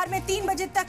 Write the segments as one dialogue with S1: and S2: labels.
S1: बिहार में 3 बजे तक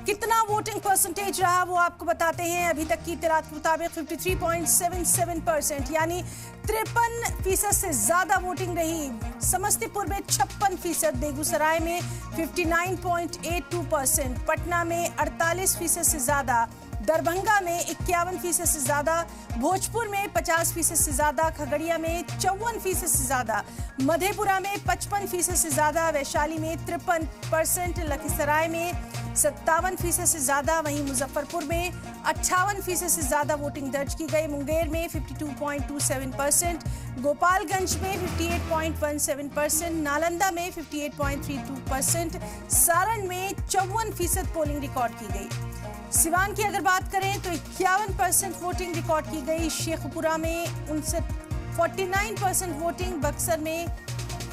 S1: कितना वोटिंग परसेंटेज रहा वो आपको बताते हैं। अभी तक की इत्तलात के मुताबिक 53.77% यानी 53% से ज्यादा वोटिंग रही। समस्तीपुर में 56%, बेगूसराय में 59.82%, पटना में 48% से ज्यादा, दरभंगा में 51% से ज्यादा, भोजपुर में 50% से ज्यादा, खगड़िया में 54% से ज्यादा, मधेपुरा में 55% से ज्यादा, वैशाली में 53%, लखीसराय में 57% से ज्यादा, वहीं मुजफ्फरपुर में 58% से ज्यादा वोटिंग दर्ज की गई। मुंगेर में 52.27%, गोपालगंज में 58.17%, नालंदा में 58.32%, सारण में 54% पोलिंग रिकॉर्ड की गई। सिवान की अगर बात करें तो 51% वोटिंग रिकॉर्ड की गई। शेखपुरा में 49% वोटिंग, बक्सर में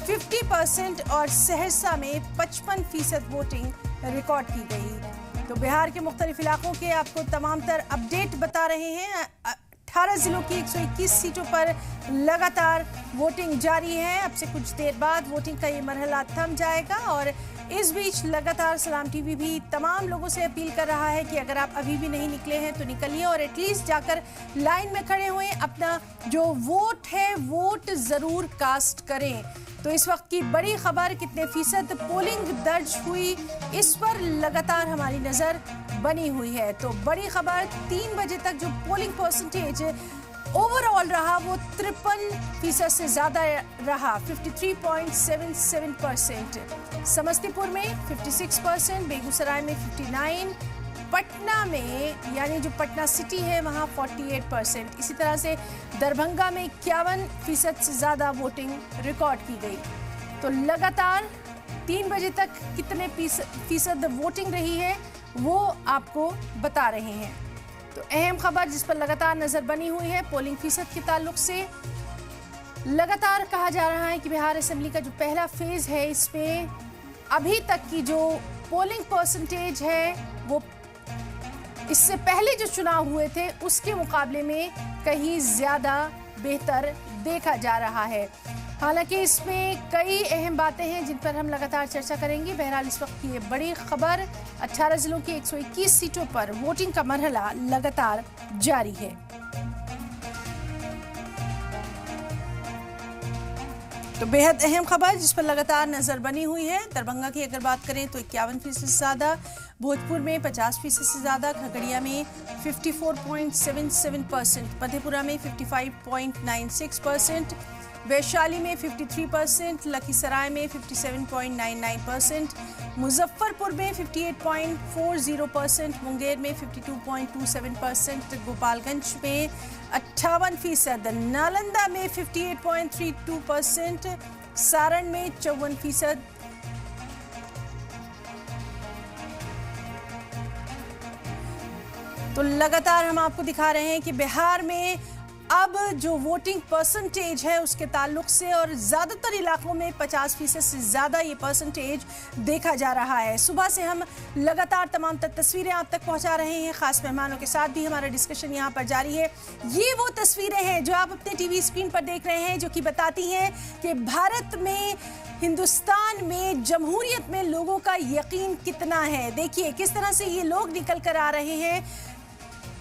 S1: 50% और सहरसा में 55% वोटिंग रिकॉर्ड की गई। तो बिहार के मुख्तलिफ इलाकों के आपको तमाम तर अपडेट बता रहे हैं। 18 जिलों की 121 सीटों पर लगातार वोटिंग जारी है। अब से कुछ देर बाद वोटिंग का ये मरहला थम जाएगा और इस बीच लगातार सलाम टीवी भी तमाम लोगों से अपील कर रहा है कि अगर आप अभी भी नहीं निकले हैं तो निकलिए और एटलीस्ट जाकर लाइन में खड़े हुए अपना जो वोट है वोट जरूर कास्ट करें। तो इस वक्त की बड़ी खबर, कितने फीसद पोलिंग दर्ज हुई, इस पर लगातार हमारी नजर बनी हुई है। तो बड़ी खबर, 3 बजे तक जो पोलिंग परसेंटेज ओवरऑल रहा वो 53% से ज्यादा रहा, 53.77%। समस्तीपुर में 56%, बेगूसराय में 59%, पटना में यानी जो पटना सिटी है वहाँ 48%। इसी तरह से दरभंगा में 51% से ज्यादा वोटिंग रिकॉर्ड की गई। तो लगातार 3 बजे तक कितने फीसद वोटिंग रही है वो आपको बता रहे हैं। तो अहम खबर जिस पर लगातार नजर बनी हुई है पोलिंग फीसद के ताल्लुक से, लगातार कहा जा रहा है कि बिहार असेंबली का जो पहला फेज है इसमें अभी तक की जो पोलिंग परसेंटेज है वो इससे पहले जो चुनाव हुए थे उसके मुकाबले में कहीं ज्यादा बेहतर देखा जा रहा है। हालांकि इसमें कई अहम बातें हैं जिन पर हम लगातार चर्चा करेंगे। बहरहाल इस वक्त की ये बड़ी खबर, 18 जिलों की 121 सीटों पर वोटिंग का मरहला लगातार जारी है। तो बेहद अहम खबर जिस पर लगातार नजर बनी हुई है। दरभंगा की अगर बात करें तो 51% से ज्यादा, भोजपुर में 50% से ज्यादा, खगड़िया में 54.77%, मधेपुरा में 55.96%, वैशाली में 53%, लखीसराय में 57.99%, मुजफ्फरपुर में 58.40%, मुंगेर में 52.27%, गोपालगंज में 58%, नालंदा में 58.32%, सारण में 54%। तो लगातार हम आपको दिखा रहे हैं कि बिहार में अब जो वोटिंग परसेंटेज है उसके ताल्लुक से और ज़्यादातर इलाकों में 50% से ज़्यादा ये परसेंटेज देखा जा रहा है। सुबह से हम लगातार तमाम तस्वीरें आप तक पहुंचा रहे हैं, खास मेहमानों के साथ भी हमारा डिस्कशन यहां पर जारी है। ये वो तस्वीरें हैं जो आप अपने टीवी स्क्रीन पर देख रहे हैं, जो कि बताती हैं कि भारत में, हिंदुस्तान में, जमहूरियत में लोगों का यकीन कितना है। देखिए किस तरह से ये लोग निकल कर आ रहे हैं,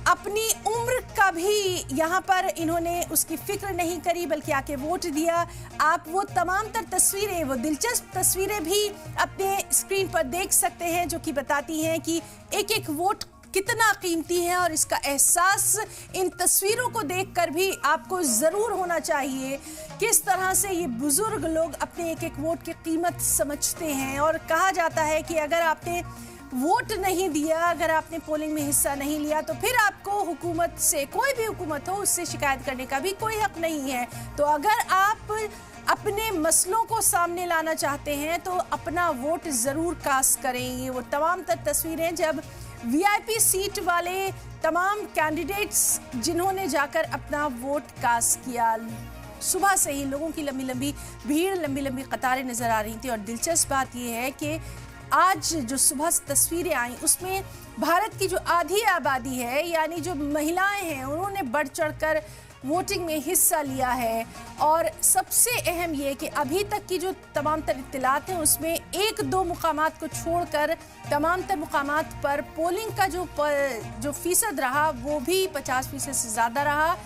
S1: अपनी उम्र का भी यहाँ पर इन्होंने उसकी फिक्र नहीं करी बल्कि आके वोट दिया। आप वो तमाम तर तस्वीरें, वो दिलचस्प तस्वीरें भी अपने स्क्रीन पर देख सकते हैं जो कि बताती हैं कि एक एक वोट कितना कीमती है और इसका एहसास इन तस्वीरों को देखकर भी आपको ज़रूर होना चाहिए। किस तरह से ये बुजुर्ग लोग अपने एक एक वोट की कीमत समझते हैं और कहा जाता है कि अगर आपने वोट नहीं दिया, अगर आपने पोलिंग में हिस्सा नहीं लिया तो फिर आपको हुकूमत से, कोई भी हुकूमत हो, उससे शिकायत करने का भी कोई हक नहीं है। तो अगर आप अपने मसलों को सामने लाना चाहते हैं तो अपना वोट ज़रूर कास्ट करें। ये वो तमाम तस्वीरें जब वीआईपी सीट वाले तमाम कैंडिडेट्स जिन्होंने जाकर अपना वोट कास्ट किया, सुबह से ही लोगों की लंबी लंबी भीड़, लंबी लंबी कतारें नज़र आ रही थी। और दिलचस्प बात यह है कि आज जो सुबह तस्वीरें आई उसमें भारत की जो आधी आबादी है यानी जो महिलाएं हैं उन्होंने बढ़ चढ़कर वोटिंग में हिस्सा लिया है। और सबसे अहम ये कि अभी तक की जो तमाम तर इत्तलात हैं उसमें एक दो मुकामात को छोड़कर तमाम तर मुकामात पर पोलिंग का जो फीसद रहा वो भी 50% से ज़्यादा रहा।